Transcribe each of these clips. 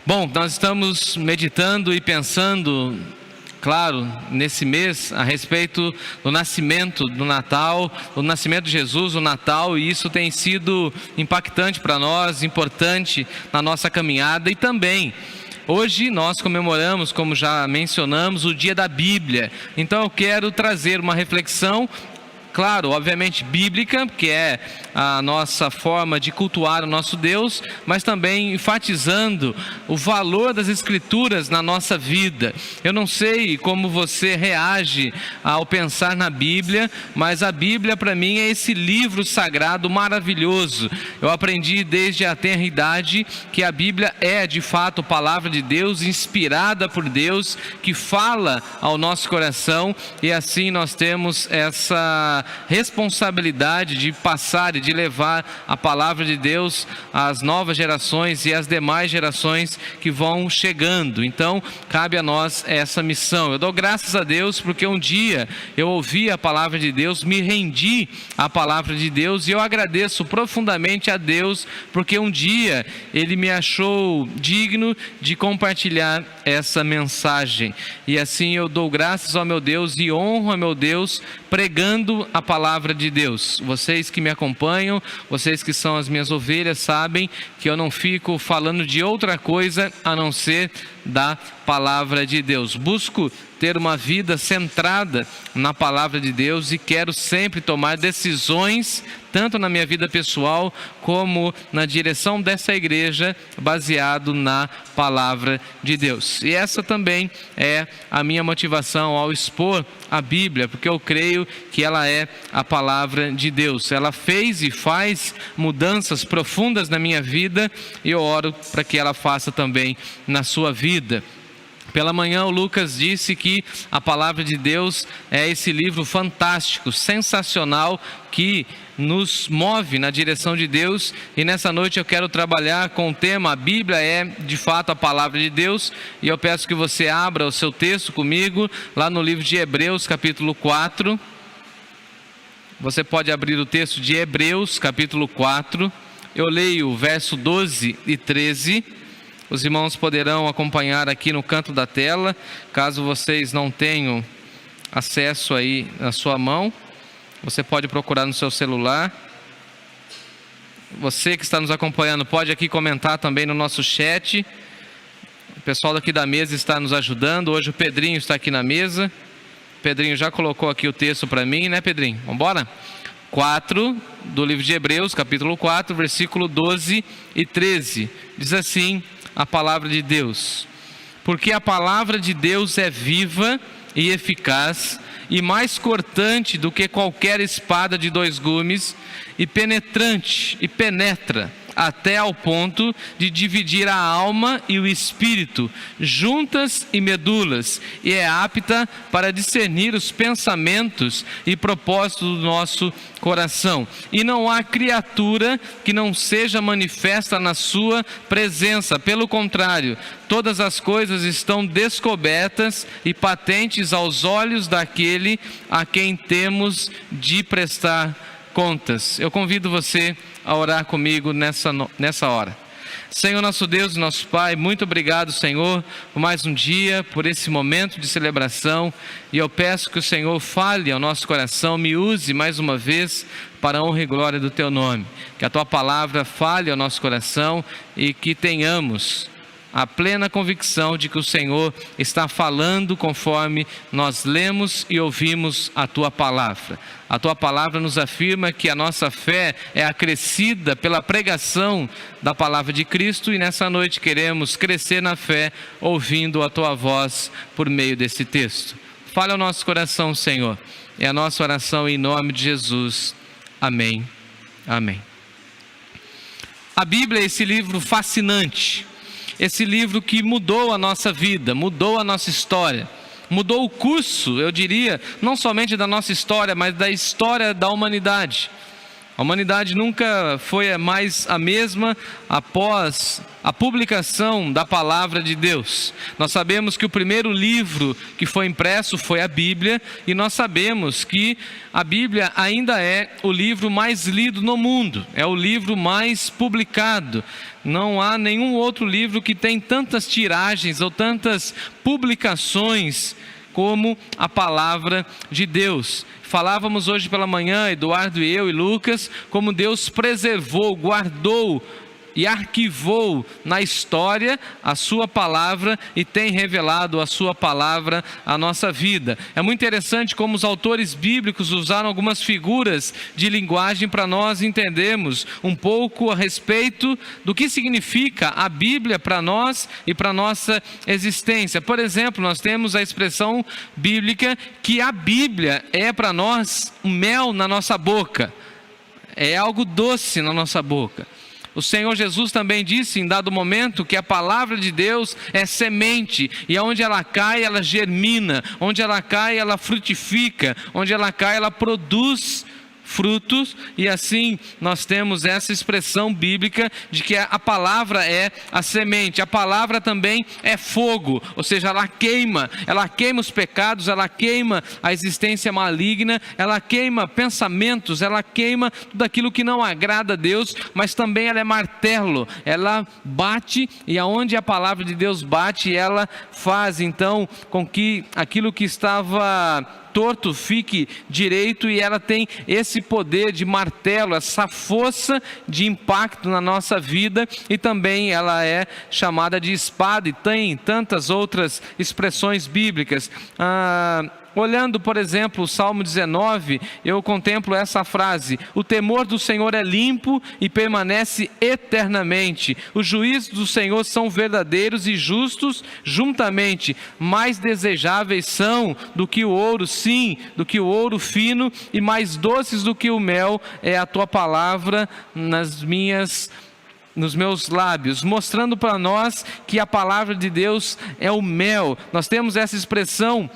Bom, nós estamos meditando e pensando, claro, nesse mês, a respeito do nascimento do Natal, do nascimento de Jesus, o Natal, e isso tem sido impactante para nós, importante na nossa caminhada. E também, hoje nós comemoramos, como já mencionamos, o Dia da Bíblia. Então eu quero trazer uma reflexão, claro, obviamente bíblica, que é a nossa forma de cultuar o nosso Deus, mas também enfatizando o valor das Escrituras na nossa vida. Eu não sei como você reage ao pensar na Bíblia, mas a Bíblia para mim é esse livro sagrado maravilhoso. Eu aprendi desde a tenra idade que a Bíblia é de fato a palavra de Deus, inspirada por Deus, que fala ao nosso coração, e assim nós temos essa responsabilidade de passar e de levar a palavra de Deus às novas gerações e às demais gerações que vão chegando. Então, cabe a nós essa missão. Eu dou graças a Deus porque um dia eu ouvi a palavra de Deus, me rendi à palavra de Deus, e eu agradeço profundamente a Deus porque um dia Ele me achou digno de compartilhar essa mensagem. E assim eu dou graças ao meu Deus e honro ao meu Deus pregando a palavra de Deus. Vocês que me acompanham, vocês que são as minhas ovelhas, sabem que eu não fico falando de outra coisa a não ser da palavra de Deus. Busco ter uma vida centrada na palavra de Deus e quero sempre tomar decisões, tanto na minha vida pessoal como na direção dessa igreja, baseado na palavra de Deus. E essa também é a minha motivação ao expor a Bíblia, porque eu creio que ela é a palavra de Deus. Ela fez e faz mudanças profundas na minha vida, e eu oro para que ela faça também na sua vida. Pela manhã o Lucas disse que a palavra de Deus é esse livro fantástico, sensacional, que nos move na direção de Deus. E nessa noite eu quero trabalhar com o tema: a Bíblia é de fato a palavra de Deus. E eu peço que você abra o seu texto comigo lá no livro de Hebreus, capítulo 4. Você pode abrir o texto de Hebreus, capítulo 4. Eu leio o verso 12 e 13. Os irmãos poderão acompanhar aqui no canto da tela, caso vocês não tenham acesso aí na sua mão. Você pode procurar no seu celular. Você que está nos acompanhando pode aqui comentar também no nosso chat. O pessoal daqui da mesa está nos ajudando. Hoje o Pedrinho está aqui na mesa. O Pedrinho já colocou aqui o texto para mim, né, Pedrinho? Vamos embora? 4 do livro de Hebreus, capítulo 4, versículo 12 e 13. Diz assim a palavra de Deus: porque a palavra de Deus é viva e eficaz, e mais cortante do que qualquer espada de dois gumes, e penetrante, e penetra até ao ponto de dividir a alma e o espírito, juntas e medulas, e é apta para discernir os pensamentos e propósitos do nosso coração. E não há criatura que não seja manifesta na sua presença. Pelo contrário, todas as coisas estão descobertas e patentes aos olhos daquele a quem temos de prestar contas. Eu convido você a orar comigo nessa hora. Senhor, nosso Deus e nosso Pai, muito obrigado, Senhor, por mais um dia, por esse momento de celebração, e eu peço que o Senhor fale ao nosso coração, me use mais uma vez para a honra e glória do Teu nome, que a Tua palavra fale ao nosso coração e que tenhamos a plena convicção de que o Senhor está falando conforme nós lemos e ouvimos a Tua palavra. A Tua palavra nos afirma que a nossa fé é acrescida pela pregação da palavra de Cristo, e nessa noite queremos crescer na fé ouvindo a Tua voz por meio desse texto. Fale ao nosso coração, Senhor. É a nossa oração em nome de Jesus. Amém. Amém. A Bíblia é esse livro fascinante. Esse livro que mudou a nossa vida, mudou a nossa história, mudou o curso, eu diria, não somente da nossa história, mas da história da humanidade. A humanidade nunca foi mais a mesma após a publicação da palavra de Deus. Nós sabemos que o primeiro livro que foi impresso foi a Bíblia, e nós sabemos que a Bíblia ainda é o livro mais lido no mundo, é o livro mais publicado. Não há nenhum outro livro que tem tantas tiragens ou tantas publicações como a palavra de Deus. Falávamos hoje pela manhã, Eduardo e eu e Lucas, como Deus preservou, guardou e arquivou na história a sua palavra e tem revelado a sua palavra à nossa vida. É muito interessante como os autores bíblicos usaram algumas figuras de linguagem para nós entendermos um pouco a respeito do que significa a Bíblia para nós e para a nossa existência. Por exemplo, nós temos a expressão bíblica que a Bíblia é para nós um mel na nossa boca, é algo doce na nossa boca. O Senhor Jesus também disse em dado momento que a palavra de Deus é semente, e onde ela cai, ela germina, onde ela cai, ela frutifica, onde ela cai, ela produz frutos, e assim nós temos essa expressão bíblica de que a palavra é a semente. A palavra também é fogo, ou seja, ela queima os pecados, ela queima a existência maligna, ela queima pensamentos, ela queima tudo aquilo que não agrada a Deus, mas também ela é martelo, ela bate, e aonde a palavra de Deus bate, ela faz então com que aquilo que estava torto fique direito, e ela tem esse poder de martelo, essa força de impacto na nossa vida, e também ela é chamada de espada, e tem tantas outras expressões bíblicas. Olhando, por exemplo, o Salmo 19, eu contemplo essa frase: o temor do Senhor é limpo e permanece eternamente. Os juízos do Senhor são verdadeiros e justos juntamente. Mais desejáveis são do que o ouro, sim, do que o ouro fino, e mais doces do que o mel é a tua palavra nos meus lábios, mostrando para nós que a palavra de Deus é o mel. Nós temos essa expressão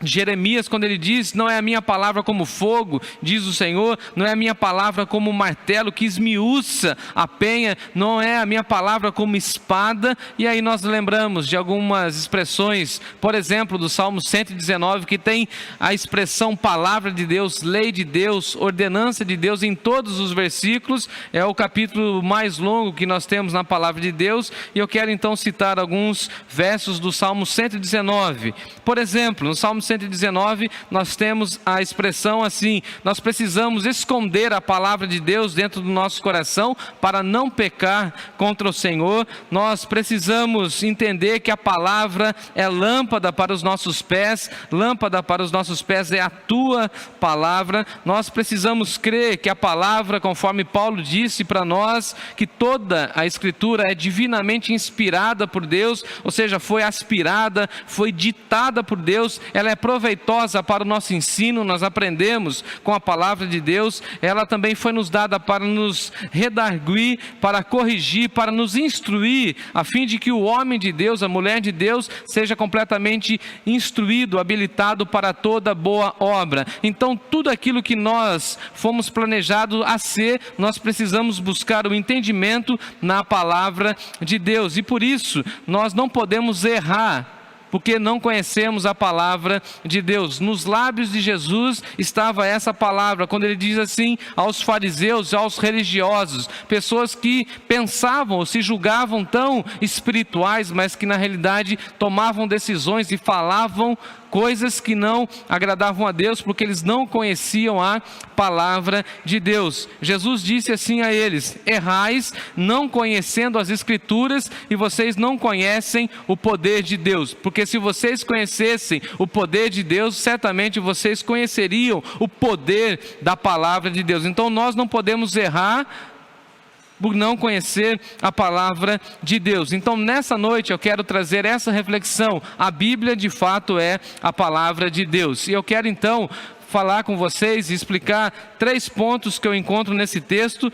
Jeremias, quando ele diz: não é a minha palavra como fogo, diz o Senhor, não é a minha palavra como martelo que esmiuça a penha, não é a minha palavra como espada. E aí nós lembramos de algumas expressões, por exemplo, do Salmo 119, que tem a expressão palavra de Deus, lei de Deus, ordenança de Deus em todos os versículos. É o capítulo mais longo que nós temos na palavra de Deus, e eu quero então citar alguns versos do Salmo 119. Por exemplo, no Salmo 119, nós temos a expressão assim: nós precisamos esconder a palavra de Deus dentro do nosso coração para não pecar contra o Senhor. Nós precisamos entender que a palavra é lâmpada para os nossos pés, lâmpada para os nossos pés é a tua palavra. Nós precisamos crer que a palavra, conforme Paulo disse para nós, que toda a Escritura é divinamente inspirada por Deus, ou seja, foi aspirada, foi ditada por Deus, ela é proveitosa para o nosso ensino, nós aprendemos com a palavra de Deus. Ela também foi nos dada para nos redarguir, para corrigir, para nos instruir, a fim de que o homem de Deus, a mulher de Deus, seja completamente instruído, habilitado para toda boa obra. Então, tudo aquilo que nós fomos planejados a ser, nós precisamos buscar o entendimento na palavra de Deus, e por isso nós não podemos errar, porque não conhecemos a palavra de Deus. Nos lábios de Jesus estava essa palavra, quando ele diz assim aos fariseus, aos religiosos, pessoas que pensavam ou se julgavam tão espirituais, mas que na realidade tomavam decisões e falavam coisas que não agradavam a Deus, porque eles não conheciam a palavra de Deus. Jesus disse assim a eles: errais não conhecendo as Escrituras, e vocês não conhecem o poder de Deus, porque se vocês conhecessem o poder de Deus, certamente vocês conheceriam o poder da palavra de Deus. Então nós não podemos errar por não conhecer a palavra de Deus. Então nessa noite eu quero trazer essa reflexão: a Bíblia de fato é a palavra de Deus. E eu quero então falar com vocês e explicar 3 pontos que eu encontro nesse texto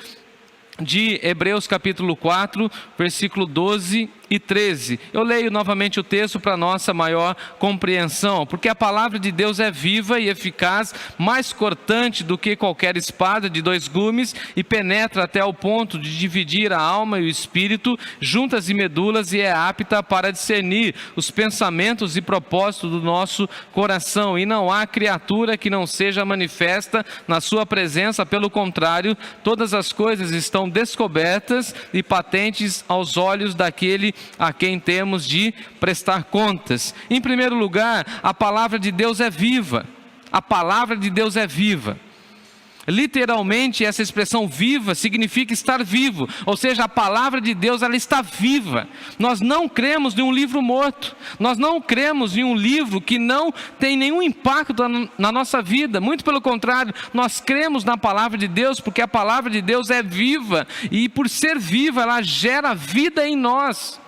de Hebreus capítulo 4, versículo 12 e 13. Eu leio novamente o texto para nossa maior compreensão. Porque a palavra de Deus é viva e eficaz, mais cortante do que qualquer espada de 2 gumes, e penetra até o ponto de dividir a alma e o espírito, juntas e medulas, e é apta para discernir os pensamentos e propósitos do nosso coração. E não há criatura que não seja manifesta na sua presença, pelo contrário, todas as coisas estão descobertas e patentes aos olhos daquele a quem temos de prestar contas. Em primeiro lugar, a palavra de Deus é viva. A palavra de Deus é viva. Literalmente, essa expressão viva significa estar vivo, ou seja, a palavra de Deus, ela está viva. Nós não cremos em um livro morto, nós não cremos em um livro que não tem nenhum impacto na nossa vida, muito pelo contrário, nós cremos na palavra de Deus, porque a palavra de Deus é viva, e por ser viva, ela gera vida em nós.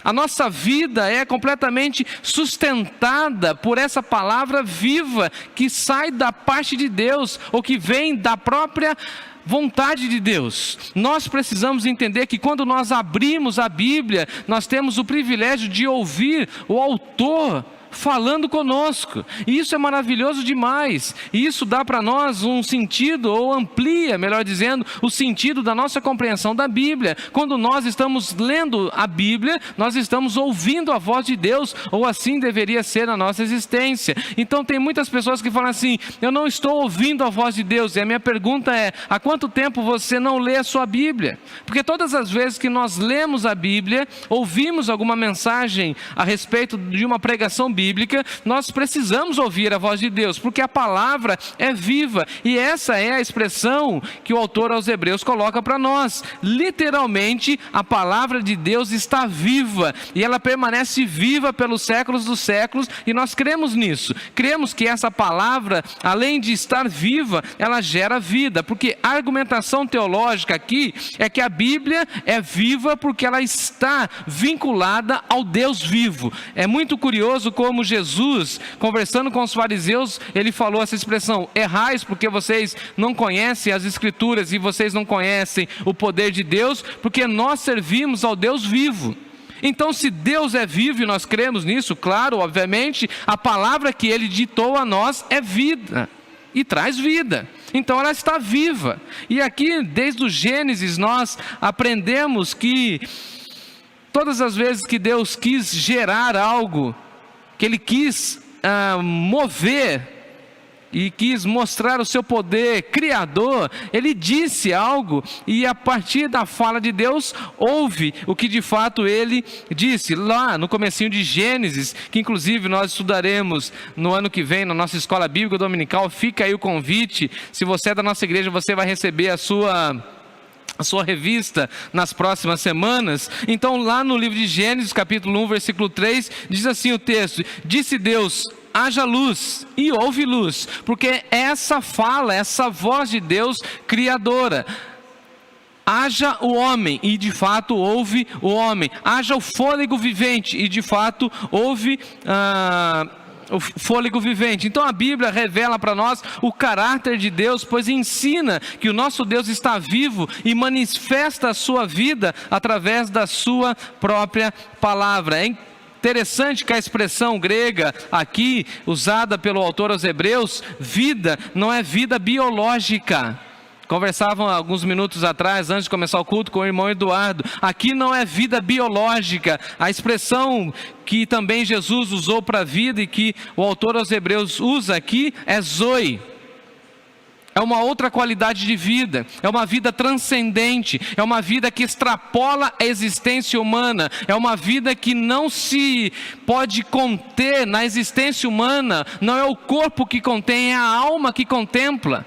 A nossa vida é completamente sustentada por essa palavra viva que sai da parte de Deus, ou que vem da própria vontade de Deus. Nós precisamos entender que quando nós abrimos a Bíblia, nós temos o privilégio de ouvir o autor falando conosco, e isso é maravilhoso demais, e isso dá para nós um sentido, ou amplia, melhor dizendo, o sentido da nossa compreensão da Bíblia. Quando nós estamos lendo a Bíblia, nós estamos ouvindo a voz de Deus, ou assim deveria ser a nossa existência. Então tem muitas pessoas que falam assim: eu não estou ouvindo a voz de Deus, e a minha pergunta é: há quanto tempo você não lê a sua Bíblia? Porque todas as vezes que nós lemos a Bíblia, ouvimos alguma mensagem a respeito de uma pregação bíblica, nós precisamos ouvir a voz de Deus, porque a palavra é viva, e essa é a expressão que o autor aos Hebreus coloca para nós. Literalmente, a palavra de Deus está viva, e ela permanece viva pelos séculos dos séculos, e nós cremos nisso. Cremos que essa palavra, além de estar viva, ela gera vida, porque a argumentação teológica aqui é que a Bíblia é viva porque ela está vinculada ao Deus vivo. É muito curioso como Jesus, conversando com os fariseus, ele falou essa expressão: errais porque vocês não conhecem as Escrituras e vocês não conhecem o poder de Deus, porque nós servimos ao Deus vivo. Então, se Deus é vivo e nós cremos nisso, claro, obviamente, a palavra que Ele ditou a nós é vida e traz vida. Então ela está viva. E aqui, desde o Gênesis, nós aprendemos que todas as vezes que Deus quis gerar algo, que Ele quis mover e quis mostrar o seu poder criador, Ele disse algo, e a partir da fala de Deus, houve o que de fato Ele disse. Lá no comecinho de Gênesis, que inclusive nós estudaremos no ano que vem na nossa escola bíblica dominical, fica aí o convite. Se você é da nossa igreja, você vai receber a sua revista nas próximas semanas. Então lá no livro de Gênesis, capítulo 1, versículo 3, diz assim o texto: disse Deus, haja luz, e houve luz. Porque essa fala, essa voz de Deus criadora: haja o homem, e de fato houve o homem. Haja o fôlego vivente, e de fato houve o fôlego vivente. Então a Bíblia revela para nós o caráter de Deus, pois ensina que o nosso Deus está vivo e manifesta a sua vida através da sua própria palavra. É interessante que a expressão grega aqui, usada pelo autor aos Hebreus, vida, não é vida biológica. Conversavam alguns minutos atrás, antes de começar o culto, com o irmão Eduardo. Aqui não é vida biológica. A expressão que também Jesus usou para vida e que o autor aos Hebreus usa aqui é zoe. É uma outra qualidade de vida, é uma vida transcendente, é uma vida que extrapola a existência humana, é uma vida que não se pode conter na existência humana. Não é o corpo que contém, é a alma que contempla.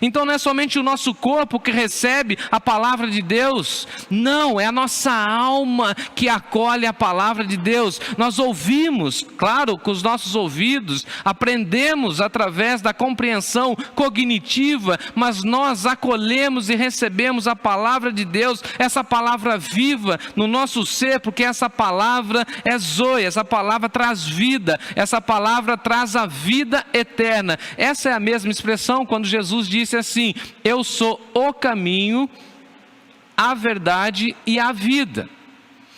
Então não é somente o nosso corpo que recebe a palavra de Deus, não, é a nossa alma que acolhe a palavra de Deus. Nós ouvimos, claro, com os nossos ouvidos, aprendemos através da compreensão cognitiva, mas nós acolhemos e recebemos a palavra de Deus, essa palavra viva no nosso ser, porque essa palavra é zoe, essa palavra traz vida, essa palavra traz a vida eterna. Essa é a mesma expressão quando Jesus disse assim: eu sou o caminho, a verdade e a vida.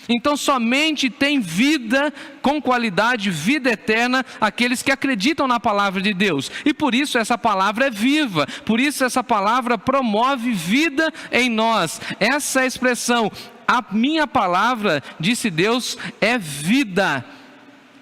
Então somente tem vida com qualidade, vida eterna, aqueles que acreditam na palavra de Deus. E por isso essa palavra é viva, por isso essa palavra promove vida em nós. Essa é a expressão, a minha palavra, disse Deus, é vida.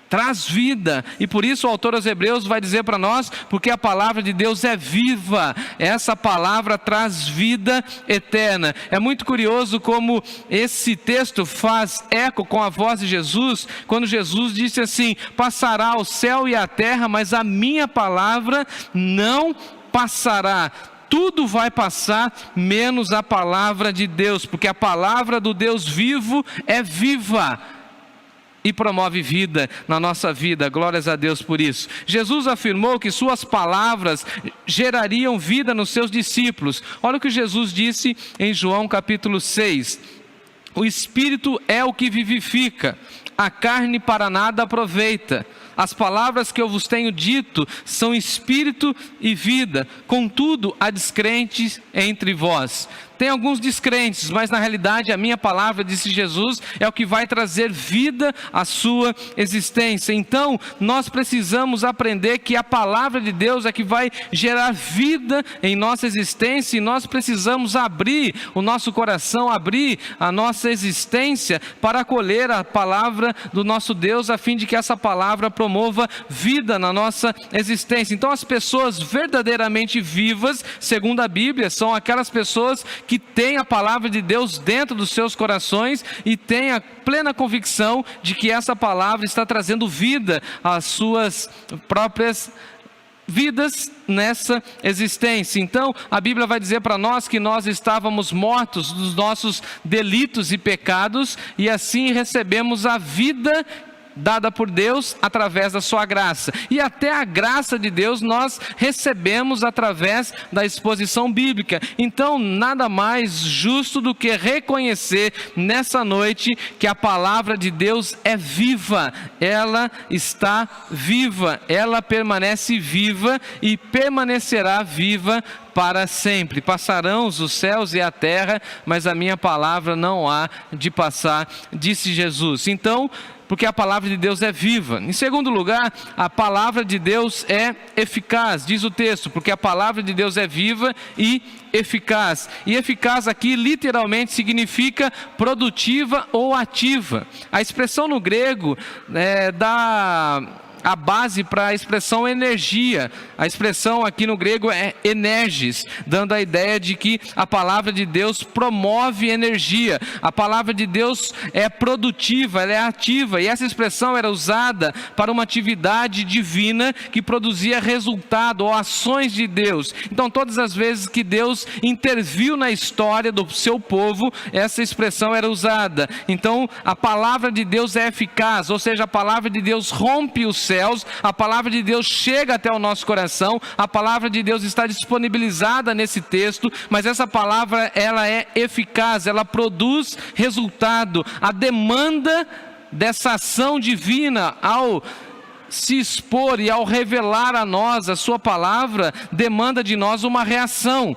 Traz vida, e por isso o autor aos Hebreus vai dizer para nós, porque a palavra de Deus é viva, essa palavra traz vida eterna. É muito curioso como esse texto faz eco com a voz de Jesus, quando Jesus disse assim: passará o céu e a terra, mas a minha palavra não passará. Tudo vai passar, menos a palavra de Deus, porque a palavra do Deus vivo é viva e promove vida na nossa vida. Glórias a Deus por isso. Jesus afirmou que suas palavras gerariam vida nos seus discípulos. Olha o que Jesus disse em João capítulo 6. O Espírito é o que vivifica, a carne para nada aproveita. As palavras que eu vos tenho dito são espírito e vida. Contudo, há descrentes entre vós. Tem alguns descrentes, mas na realidade a minha palavra, disse Jesus, é o que vai trazer vida à sua existência. Então, nós precisamos aprender que a palavra de Deus é que vai gerar vida em nossa existência, e nós precisamos abrir o nosso coração, abrir a nossa existência para acolher a palavra do nosso Deus, a fim de que essa palavra promova vida na nossa existência. Então, as pessoas verdadeiramente vivas, segundo a Bíblia, são aquelas pessoas que têm a palavra de Deus dentro dos seus corações e têm a plena convicção de que essa palavra está trazendo vida às suas próprias vidas nessa existência. Então a Bíblia vai dizer para nós que nós estávamos mortos dos nossos delitos e pecados, e assim recebemos a vida dada por Deus através da sua graça, e até a graça de Deus nós recebemos através da exposição bíblica. Então nada mais justo do que reconhecer nessa noite que a palavra de Deus é viva, ela está viva, ela permanece viva e permanecerá viva para sempre. Passarão os céus e a terra, mas a minha palavra não há de passar, disse Jesus. Então, porque a palavra de Deus é viva. Em segundo lugar, a palavra de Deus é eficaz, diz o texto, porque a palavra de Deus é viva e eficaz. E eficaz aqui literalmente significa produtiva ou ativa. A expressão no grego dá a base para a expressão energia. A expressão aqui no grego é energis, dando a ideia de que a palavra de Deus promove energia. A palavra de Deus é produtiva, ela é ativa, e essa expressão era usada para uma atividade divina que produzia resultado ou ações de Deus. Então todas as vezes que Deus interviu na história do seu povo, essa expressão era usada. Então a palavra de Deus é eficaz, ou seja, a palavra de Deus rompe os céus, a palavra de Deus chega até o nosso coração, a palavra de Deus está disponibilizada nesse texto, mas essa palavra ela é eficaz, ela produz resultado. A demanda dessa ação divina ao se expor e ao revelar a nós a sua palavra, demanda de nós uma reação.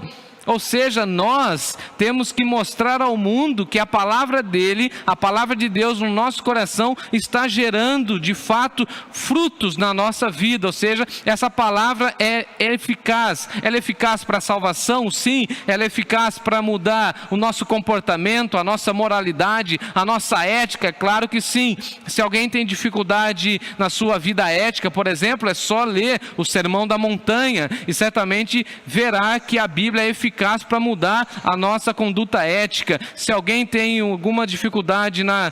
Ou seja, nós temos que mostrar ao mundo que a palavra dele, a palavra de Deus no nosso coração está gerando de fato frutos na nossa vida. Ou seja, essa palavra é eficaz. Ela é eficaz para a salvação? Sim. Ela é eficaz para mudar o nosso comportamento, a nossa moralidade, a nossa ética? Claro que sim. Se alguém tem dificuldade na sua vida ética, por exemplo, é só ler o Sermão da Montanha e certamente verá que a Bíblia é eficaz para mudar a nossa conduta ética. Se alguém tem alguma dificuldade na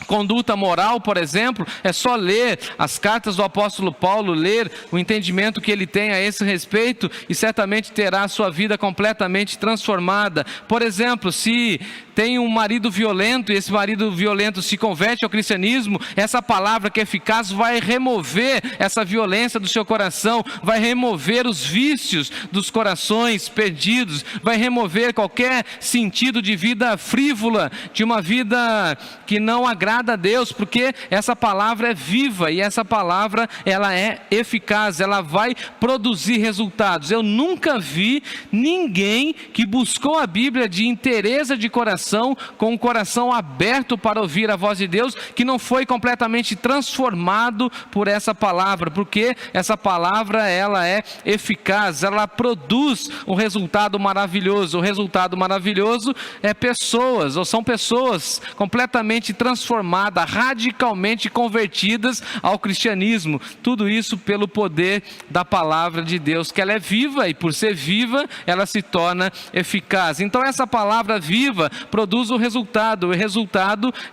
conduta moral, por exemplo, é só ler as cartas do apóstolo Paulo, ler o entendimento que ele tem a esse respeito, e certamente terá a sua vida completamente transformada. Por exemplo, se tem um marido violento e esse marido violento se converte ao cristianismo, essa palavra que é eficaz vai remover essa violência do seu coração, vai remover os vícios dos corações perdidos, vai remover qualquer sentido de vida frívola, de uma vida que não agrada a Deus, porque essa palavra é viva e essa palavra ela é eficaz, ela vai produzir resultados. Eu nunca vi ninguém que buscou a Bíblia de inteireza de coração coração, com um coração aberto para ouvir a voz de Deus, que não foi completamente transformado por essa palavra, porque essa palavra, ela é eficaz, ela produz um resultado maravilhoso. O resultado maravilhoso é pessoas, ou são pessoas completamente transformadas, radicalmente convertidas ao cristianismo. Tudo isso pelo poder da palavra de Deus, que ela é viva, e por ser viva, ela se torna eficaz. Então essa palavra viva produz o resultado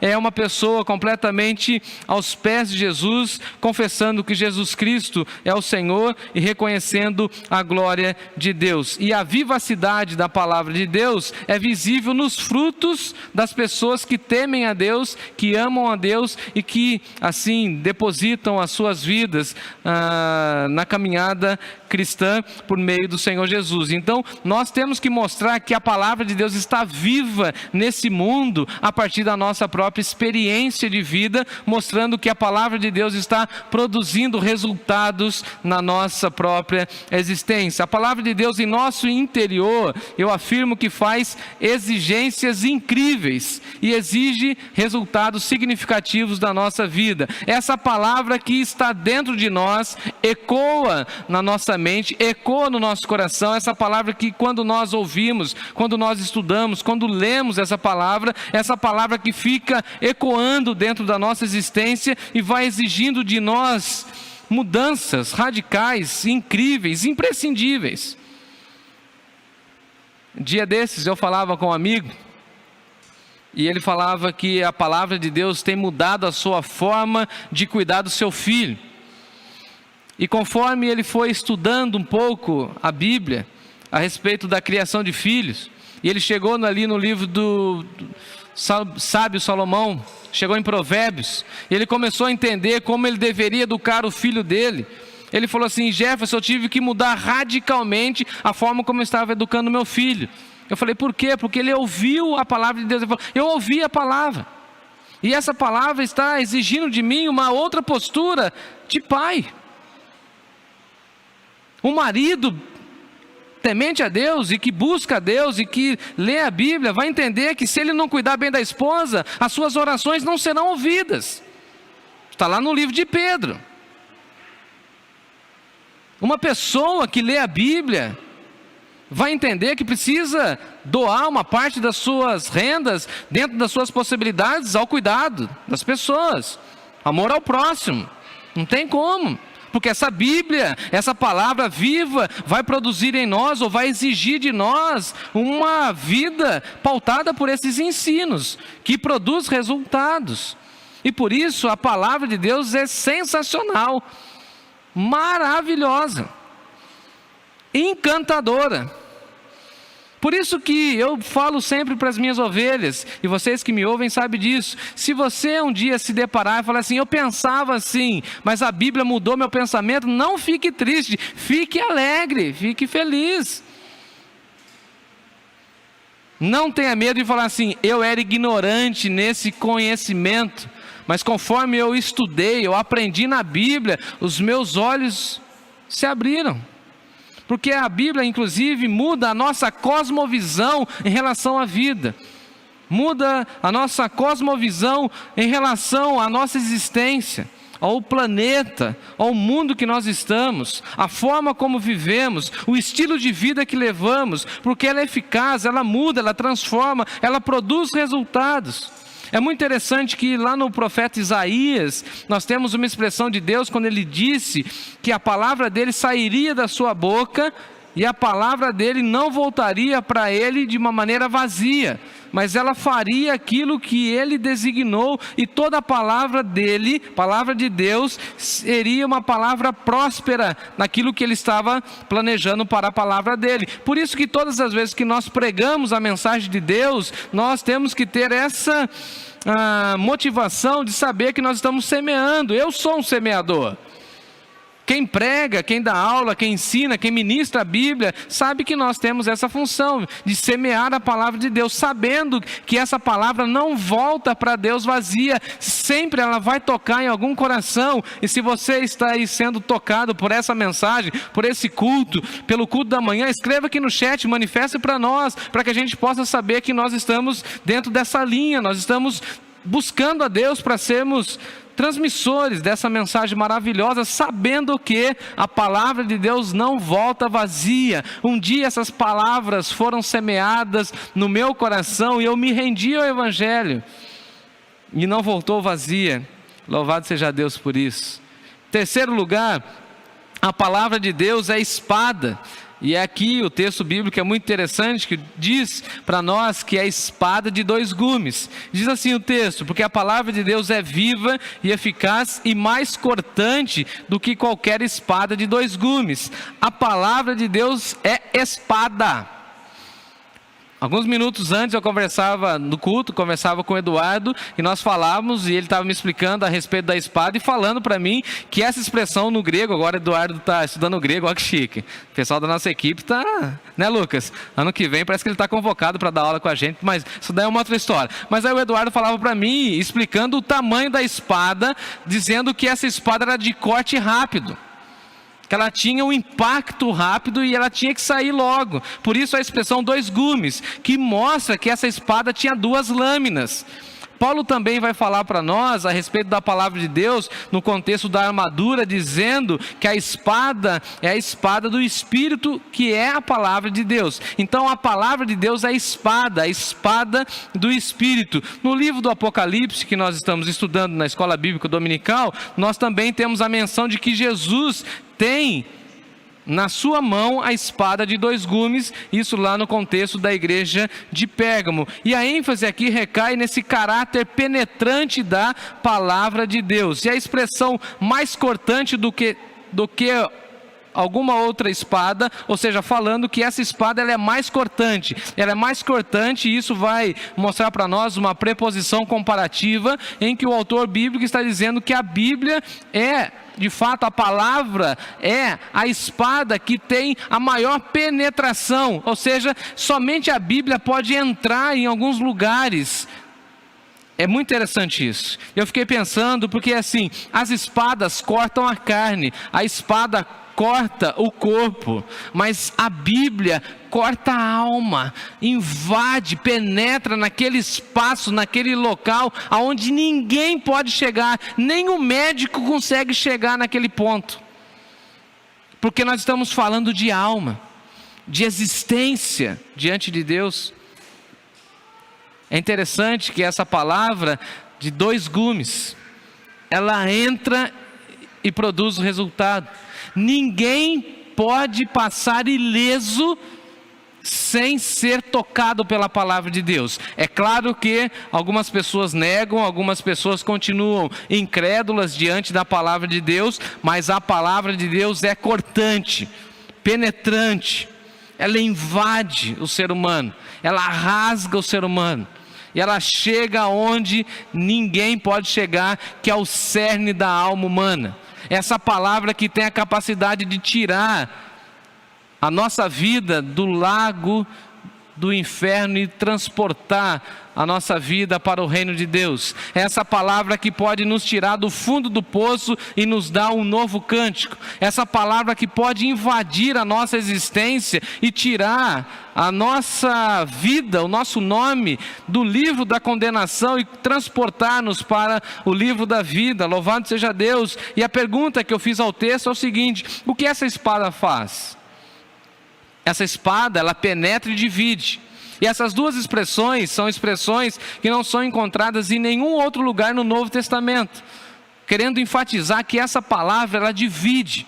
é uma pessoa completamente aos pés de Jesus, confessando que Jesus Cristo é o Senhor e reconhecendo a glória de Deus. E a vivacidade da palavra de Deus é visível nos frutos das pessoas que temem a Deus, que amam a Deus e que assim depositam as suas vidas na caminhada cristã por meio do Senhor Jesus. Então nós temos que mostrar que a palavra de Deus está viva nesse mundo a partir da nossa própria experiência de vida, mostrando que a palavra de Deus está produzindo resultados na nossa própria existência. A palavra de Deus em nosso interior, eu afirmo que faz exigências incríveis e exige resultados significativos da nossa vida. Essa palavra que está dentro de nós ecoa na nossa mente, ecoa no nosso coração. Essa palavra que quando nós ouvimos, quando nós estudamos, quando lemos essa palavra que fica ecoando dentro da nossa existência e vai exigindo de nós mudanças radicais, incríveis, imprescindíveis. Dia desses eu falava com um amigo e ele falava que a palavra de Deus tem mudado a sua forma de cuidar do seu filho. E conforme ele foi estudando um pouco a Bíblia a respeito da criação de filhos, e ele chegou ali no livro do sábio Salomão, chegou em Provérbios, e ele começou a entender como ele deveria educar o filho dele. Ele falou assim: Jefferson, eu tive que mudar radicalmente a forma como eu estava educando meu filho. Eu falei: por quê? Porque ele ouviu a palavra de Deus. Ele falou: eu ouvi a palavra, e essa palavra está exigindo de mim uma outra postura de pai. Um marido temente a Deus e que busca a Deus e que lê a Bíblia vai entender que se ele não cuidar bem da esposa, as suas orações não serão ouvidas. Está lá no livro de Pedro. Uma pessoa que lê a Bíblia vai entender que precisa doar uma parte das suas rendas, dentro das suas possibilidades, ao cuidado das pessoas, amor ao próximo. Não tem como. Porque essa Bíblia, essa palavra viva, vai produzir em nós, ou vai exigir de nós, uma vida pautada por esses ensinos, que produz resultados. E por isso a palavra de Deus é sensacional, maravilhosa, encantadora. Por isso que eu falo sempre para as minhas ovelhas, e vocês que me ouvem sabem disso. Se você um dia se deparar e falar assim: eu pensava assim, mas a Bíblia mudou meu pensamento, não fique triste, fique alegre, fique feliz. Não tenha medo de falar assim: eu era ignorante nesse conhecimento, mas conforme eu estudei, eu aprendi na Bíblia, os meus olhos se abriram. Porque a Bíblia, inclusive, muda a nossa cosmovisão em relação à vida. Muda a nossa cosmovisão em relação à nossa existência, ao planeta, ao mundo que nós estamos, a forma como vivemos, o estilo de vida que levamos, porque ela é eficaz, ela muda, ela transforma, ela produz resultados. É muito interessante que lá no profeta Isaías, nós temos uma expressão de Deus quando ele disse que a palavra dele sairia da sua boca e a palavra dele não voltaria para ele de uma maneira vazia, mas ela faria aquilo que ele designou, e toda a palavra dele, palavra de Deus, seria uma palavra próspera naquilo que ele estava planejando para a palavra dele. Por isso que todas as vezes que nós pregamos a mensagem de Deus, nós temos que ter essa motivação de saber que nós estamos semeando. Eu sou um semeador. Quem prega, quem dá aula, quem ensina, quem ministra a Bíblia, sabe que nós temos essa função de semear a palavra de Deus, sabendo que essa palavra não volta para Deus vazia, sempre ela vai tocar em algum coração. E se você está aí sendo tocado por essa mensagem, por esse culto, pelo culto da manhã, escreva aqui no chat, manifeste para nós, para que a gente possa saber que nós estamos dentro dessa linha, nós estamos buscando a Deus para sermos transmissores dessa mensagem maravilhosa, sabendo que a palavra de Deus não volta vazia. Um dia essas palavras foram semeadas no meu coração e eu me rendi ao Evangelho e não voltou vazia. Louvado seja Deus por isso. Terceiro lugar, a palavra de Deus é espada. E aqui o texto bíblico é muito interessante, que diz para nós que é espada de dois gumes. Diz assim o texto: porque a palavra de Deus é viva e eficaz e mais cortante do que qualquer espada de dois gumes. A palavra de Deus é espada. Alguns minutos antes eu conversava no culto, conversava com o Eduardo, e nós falávamos, e ele estava me explicando a respeito da espada, e falando para mim que essa expressão no grego, agora o Eduardo está estudando grego, olha que chique. O pessoal da nossa equipe está, né, Lucas? Ano que vem parece que ele está convocado para dar aula com a gente, mas isso daí é uma outra história. Mas aí o Eduardo falava para mim, explicando o tamanho da espada, dizendo que essa espada era de corte rápido, que ela tinha um impacto rápido e ela tinha que sair logo. Por isso a expressão dois gumes, que mostra que essa espada tinha duas lâminas. Paulo também vai falar para nós a respeito da palavra de Deus no contexto da armadura, dizendo que a espada é a espada do Espírito, que é a palavra de Deus. Então a palavra de Deus é a espada do Espírito. No livro do Apocalipse, que nós estamos estudando na escola bíblica dominical, nós também temos a menção de que Jesus tem na sua mão a espada de dois gumes, isso lá no contexto da igreja de Pérgamo. E a ênfase aqui recai nesse caráter penetrante da palavra de Deus. E a expressão mais cortante do que alguma outra espada, ou seja, falando que essa espada ela é mais cortante. Ela é mais cortante, e isso vai mostrar para nós uma preposição comparativa, em que o autor bíblico está dizendo que a Bíblia é, de fato, a palavra é a espada que tem a maior penetração, ou seja, somente a Bíblia pode entrar em alguns lugares. É muito interessante isso. Eu fiquei pensando, porque assim, as espadas cortam a carne, a espada corta o corpo, mas a Bíblia corta a alma, invade, penetra naquele espaço, naquele local, aonde ninguém pode chegar, nem o médico consegue chegar naquele ponto, porque nós estamos falando de alma, de existência diante de Deus. É interessante que essa palavra de dois gumes, ela entra e produz o resultado. Ninguém pode passar ileso sem ser tocado pela palavra de Deus. É claro que algumas pessoas negam, algumas pessoas continuam incrédulas diante da palavra de Deus, mas a palavra de Deus é cortante, penetrante, ela invade o ser humano, ela rasga o ser humano, e ela chega onde ninguém pode chegar, que é o cerne da alma humana. Essa palavra que tem a capacidade de tirar a nossa vida do lago do inferno e transportar a nossa vida para o reino de Deus. Essa palavra que pode nos tirar do fundo do poço e nos dar um novo cântico. Essa palavra que pode invadir a nossa existência e tirar a nossa vida, o nosso nome do livro da condenação e transportar-nos para o livro da vida. Louvado seja Deus. E a pergunta que eu fiz ao texto é o seguinte: o que essa espada faz? Essa espada, ela penetra e divide. E essas duas expressões são expressões que não são encontradas em nenhum outro lugar no Novo Testamento, querendo enfatizar que essa palavra, ela divide,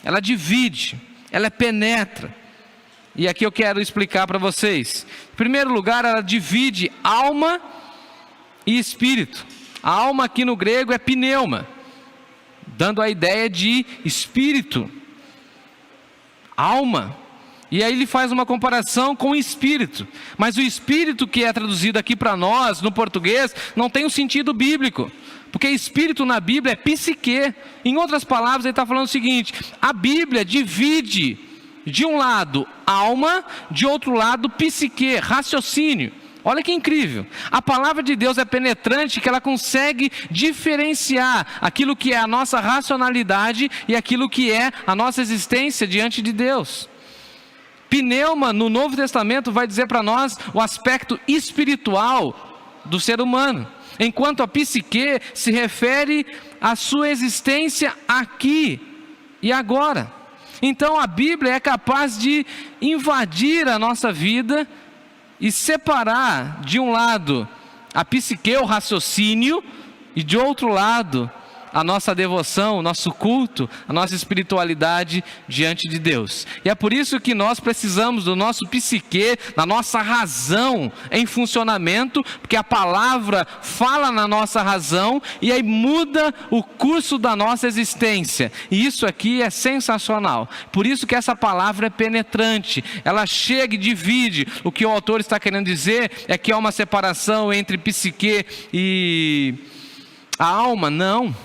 ela penetra. E aqui eu quero explicar para vocês. Em primeiro lugar, ela divide alma e espírito. A alma aqui no grego é pneuma, dando a ideia de espírito, alma. E aí ele faz uma comparação com o espírito. Mas o espírito que é traduzido aqui para nós, no português, não tem um sentido bíblico. Porque espírito na Bíblia é psique. Em outras palavras, ele está falando o seguinte: a Bíblia divide, de um lado, alma, de outro lado, psique, raciocínio. Olha que incrível. A palavra de Deus é penetrante, que ela consegue diferenciar aquilo que é a nossa racionalidade e aquilo que é a nossa existência diante de Deus. Pneuma, no Novo Testamento, vai dizer para nós o aspecto espiritual do ser humano, enquanto a psique se refere à sua existência aqui e agora. Então a Bíblia é capaz de invadir a nossa vida e separar, de um lado, a psique, o raciocínio, e de outro lado, a nossa devoção, o nosso culto, a nossa espiritualidade diante de Deus. E é por isso que nós precisamos do nosso psique, da nossa razão em funcionamento, porque a palavra fala na nossa razão e aí muda o curso da nossa existência. E isso aqui é sensacional. Por isso que essa palavra é penetrante. Ela chega e divide. O que o autor está querendo dizer é que há uma separação entre psique e a alma? Não.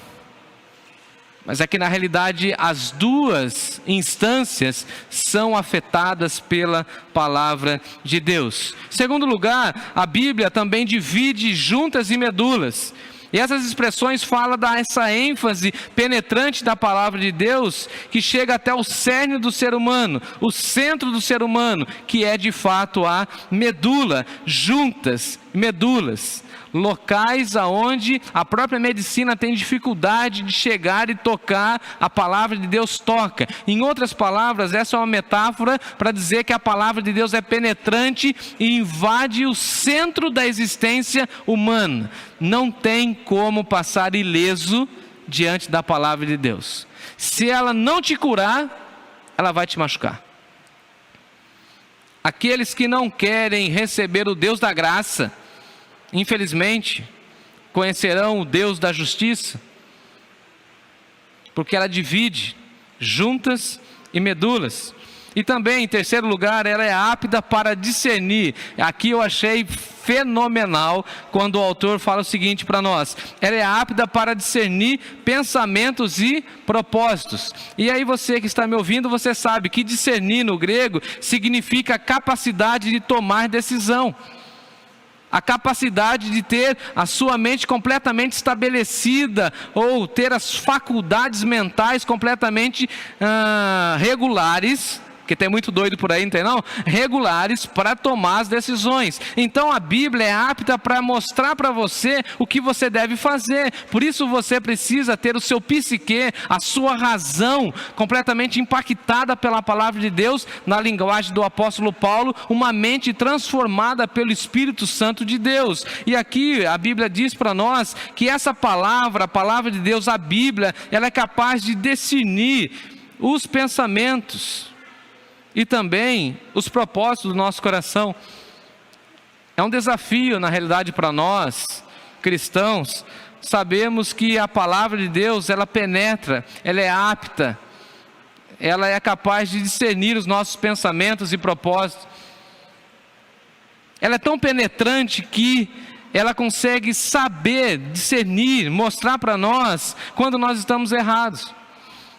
Mas é que na realidade as duas instâncias são afetadas pela palavra de Deus. Em segundo lugar, a Bíblia também divide juntas e medulas. E essas expressões falam dessa ênfase penetrante da palavra de Deus, que chega até o cerne do ser humano, o centro do ser humano, que é de fato a medula, juntas, medulas. Locais aonde a própria medicina tem dificuldade de chegar e tocar, a palavra de Deus toca. Em outras palavras, essa é uma metáfora para dizer que a palavra de Deus é penetrante e invade o centro da existência humana. Não tem como passar ileso diante da palavra de Deus. Se ela não te curar, ela vai te machucar. Aqueles que não querem receber o Deus da graça, infelizmente, conhecerão o Deus da justiça, porque ela divide juntas e medulas. E também, em terceiro lugar, ela é apta para discernir. Aqui eu achei fenomenal quando o autor fala o seguinte para nós: ela é apta para discernir pensamentos e propósitos. E aí você que está me ouvindo, você sabe que discernir no grego significa capacidade de tomar decisão. A capacidade de ter a sua mente completamente estabelecida, ou ter as faculdades mentais completamente regulares, porque tem muito doido por aí, não tem não? Regulares para tomar as decisões. Então a Bíblia é apta para mostrar para você o que você deve fazer. Por isso você precisa ter o seu psique, a sua razão completamente impactada pela palavra de Deus, na linguagem do apóstolo Paulo, uma mente transformada pelo Espírito Santo de Deus. E aqui a Bíblia diz para nós que essa palavra, a palavra de Deus, a Bíblia, ela é capaz de discernir os pensamentos e também os propósitos do nosso coração. É um desafio, na realidade, para nós, cristãos. Sabemos que a palavra de Deus, ela penetra, ela é apta, ela é capaz de discernir os nossos pensamentos e propósitos. Ela é tão penetrante que ela consegue saber, discernir, mostrar para nós quando nós estamos errados.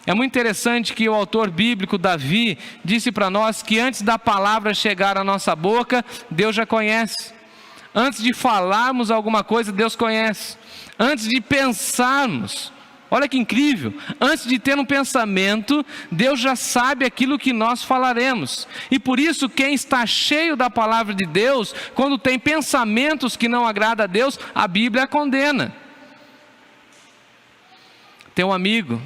É muito interessante que o autor bíblico Davi disse para nós que antes da palavra chegar à nossa boca, Deus já conhece. Antes de falarmos alguma coisa, Deus conhece. Antes de pensarmos, olha que incrível, antes de ter um pensamento, Deus já sabe aquilo que nós falaremos. E por isso, quem está cheio da palavra de Deus, quando tem pensamentos que não agradam a Deus, a Bíblia condena. Tem um amigo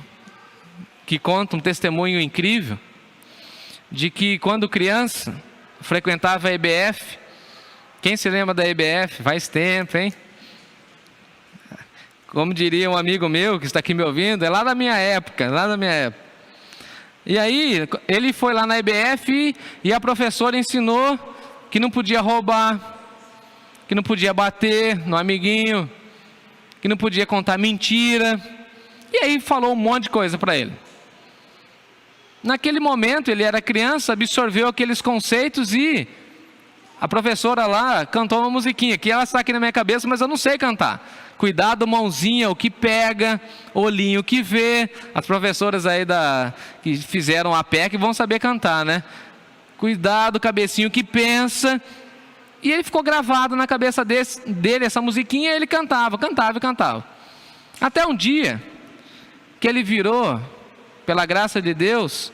que conta um testemunho incrível, de que quando criança, frequentava a EBF. Quem se lembra da EBF? Faz tempo, hein? Como diria um amigo meu que está aqui me ouvindo, é lá da minha época, E aí, ele foi lá na EBF e a professora ensinou que não podia roubar, que não podia bater no amiguinho, que não podia contar mentira. E aí falou um monte de coisa para ele. Naquele momento ele era criança, absorveu aqueles conceitos e a professora lá cantou uma musiquinha, que ela está aqui na minha cabeça, mas eu não sei cantar. Cuidado, mãozinha, o que pega, olhinho que vê. As professoras aí que fizeram a PEC vão saber cantar, né? Cuidado, cabecinho que pensa. E ele ficou gravado na cabeça dele essa musiquinha, e ele cantava. Até um dia que ele virou, pela graça de Deus,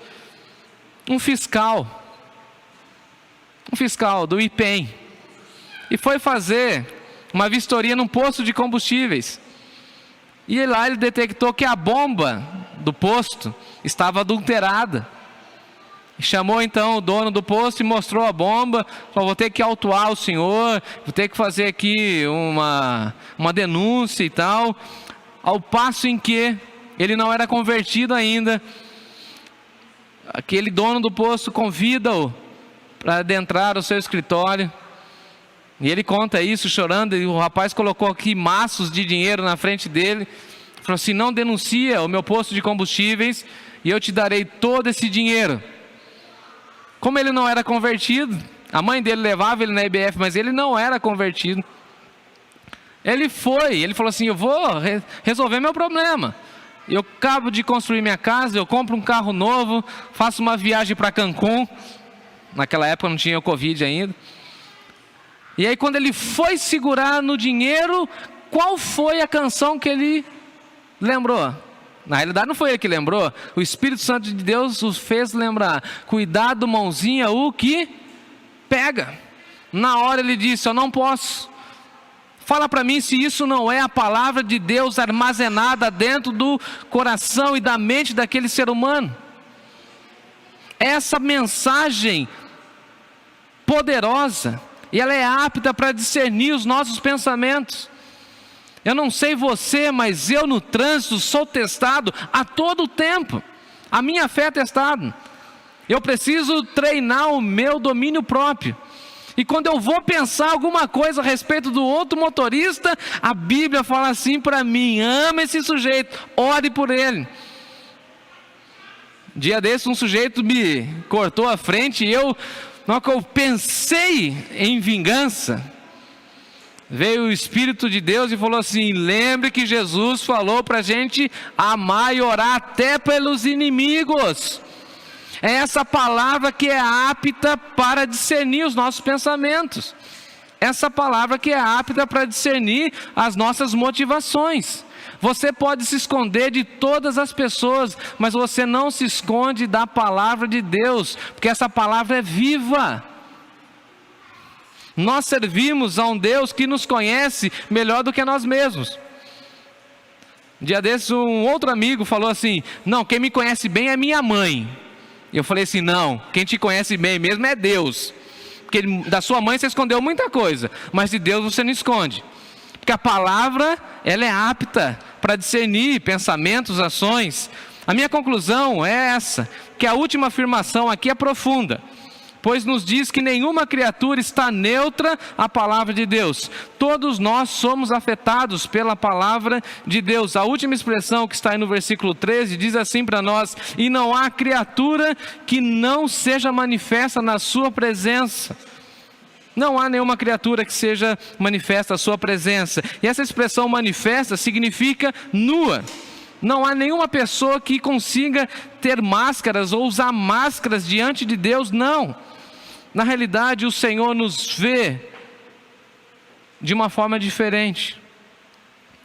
um fiscal do IPEM, e foi fazer uma vistoria num posto de combustíveis, e lá ele detectou que a bomba do posto estava adulterada. Chamou então o dono do posto e mostrou a bomba. Falou: vou ter que autuar o senhor, vou ter que fazer aqui uma denúncia e tal. Ao passo em que ele não era convertido ainda, aquele dono do posto convida-o para adentrar o seu escritório, e ele conta isso chorando, e o rapaz colocou aqui maços de dinheiro na frente dele, falou assim: não denuncia o meu posto de combustíveis e eu te darei todo esse dinheiro. Como ele não era convertido, a mãe dele levava ele na IBF, mas ele não era convertido. Ele falou assim: eu vou resolver meu problema. Eu acabo de construir minha casa, eu compro um carro novo, faço uma viagem para Cancún. Naquela época não tinha o Covid ainda. E aí quando ele foi segurar no dinheiro, qual foi a canção que ele lembrou? Na realidade não foi ele que lembrou, o Espírito Santo de Deus os fez lembrar. Cuidado, mãozinha, o que pega. Na hora ele disse: eu não posso. Fala para mim se isso não é a palavra de Deus armazenada dentro do coração e da mente daquele ser humano. Essa mensagem poderosa, e ela é apta para discernir os nossos pensamentos. Eu não sei você, mas eu no trânsito sou testado a todo tempo. A minha fé é testada. Eu preciso treinar o meu domínio próprio. E quando eu vou pensar alguma coisa a respeito do outro motorista, a Bíblia fala assim para mim: ama esse sujeito, ore por ele. Dia desse um sujeito me cortou a frente, e na hora que eu pensei em vingança, veio o Espírito de Deus e falou assim: lembre que Jesus falou para a gente amar e orar até pelos inimigos. É essa palavra que é apta para discernir os nossos pensamentos. Essa palavra que é apta para discernir as nossas motivações. Você pode se esconder de todas as pessoas, mas você não se esconde da palavra de Deus, porque essa palavra é viva. Nós servimos a um Deus que nos conhece melhor do que nós mesmos. Um dia desses um outro amigo falou assim: não, quem me conhece bem é minha mãe. Eu falei assim: não, quem te conhece bem mesmo é Deus. Porque da sua mãe você escondeu muita coisa, mas de Deus você não esconde. Porque a palavra, ela é apta para discernir pensamentos, ações. A minha conclusão é essa, que a última afirmação aqui é profunda, pois nos diz que nenhuma criatura está neutra à palavra de Deus. Todos nós somos afetados pela palavra de Deus. A última expressão que está aí no versículo 13 diz assim para nós: e não há criatura que não seja manifesta na sua presença. Não há nenhuma criatura que seja manifesta a sua presença. E essa expressão manifesta significa nua. Não há nenhuma pessoa que consiga ter máscaras ou usar máscaras diante de Deus, não. Na realidade, o Senhor nos vê de uma forma diferente.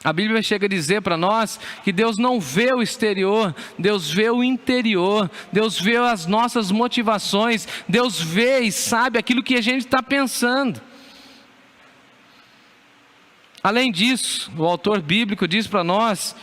A Bíblia chega a dizer para nós que Deus não vê o exterior, Deus vê o interior, Deus vê as nossas motivações, Deus vê e sabe aquilo que a gente está pensando. Além disso, o autor bíblico diz para nós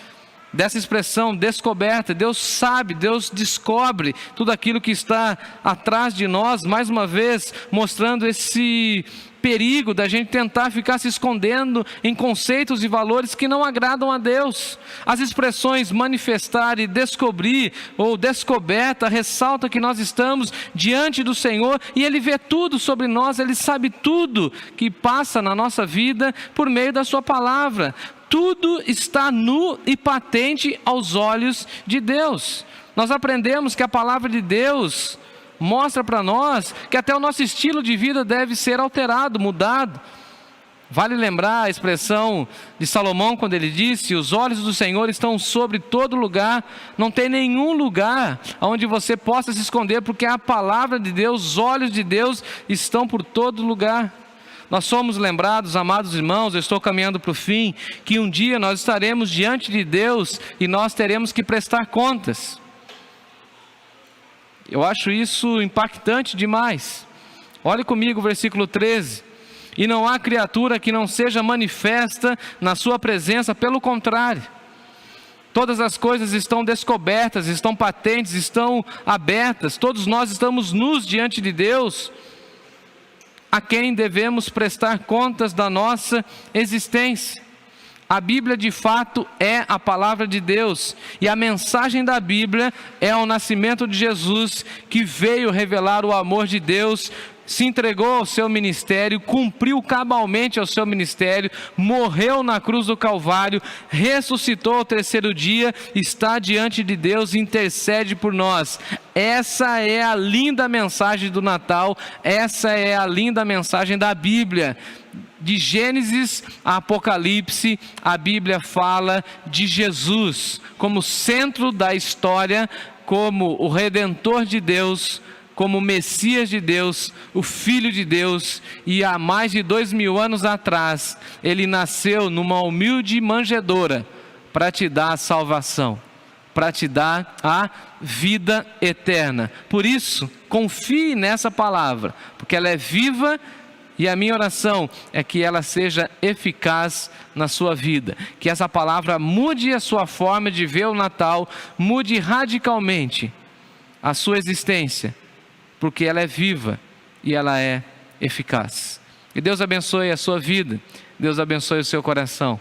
dessa expressão descoberta: Deus sabe, Deus descobre tudo aquilo que está atrás de nós, mais uma vez mostrando esse perigo da gente tentar ficar se escondendo em conceitos e valores que não agradam a Deus. As expressões manifestar e descobrir ou descoberta ressaltam que nós estamos diante do Senhor e Ele vê tudo sobre nós, Ele sabe tudo que passa na nossa vida por meio da sua palavra. Tudo está nu e patente aos olhos de Deus. Nós aprendemos que a palavra de Deus mostra para nós que até o nosso estilo de vida deve ser alterado, mudado. Vale lembrar a expressão de Salomão quando ele disse: os olhos do Senhor estão sobre todo lugar, não tem nenhum lugar onde você possa se esconder, porque a palavra de Deus, os olhos de Deus estão por todo lugar. Nós somos lembrados, amados irmãos, eu estou caminhando para o fim, que um dia nós estaremos diante de Deus e nós teremos que prestar contas. Eu acho isso impactante demais. Olhe comigo o versículo 13. E não há criatura que não seja manifesta na sua presença, pelo contrário. Todas as coisas estão descobertas, estão patentes, estão abertas. Todos nós estamos nus diante de Deus, a quem devemos prestar contas da nossa existência. A Bíblia de fato é a palavra de Deus, e a mensagem da Bíblia é o nascimento de Jesus, que veio revelar o amor de Deus, se entregou ao seu ministério, cumpriu cabalmente ao seu ministério, morreu na cruz do Calvário, ressuscitou ao terceiro dia, está diante de Deus e intercede por nós. Essa é a linda mensagem do Natal, essa é a linda mensagem da Bíblia. De Gênesis a Apocalipse, a Bíblia fala de Jesus como centro da história, como o Redentor de Deus, como o Messias de Deus, o Filho de Deus. E há mais de 2000 anos atrás, Ele nasceu numa humilde manjedoura para te dar a salvação, para te dar a vida eterna. Por isso, confie nessa palavra, porque ela é viva, e a minha oração é que ela seja eficaz na sua vida, que essa palavra mude a sua forma de ver o Natal, mude radicalmente a sua existência, porque ela é viva e ela é eficaz. Que Deus abençoe a sua vida, Deus abençoe o seu coração.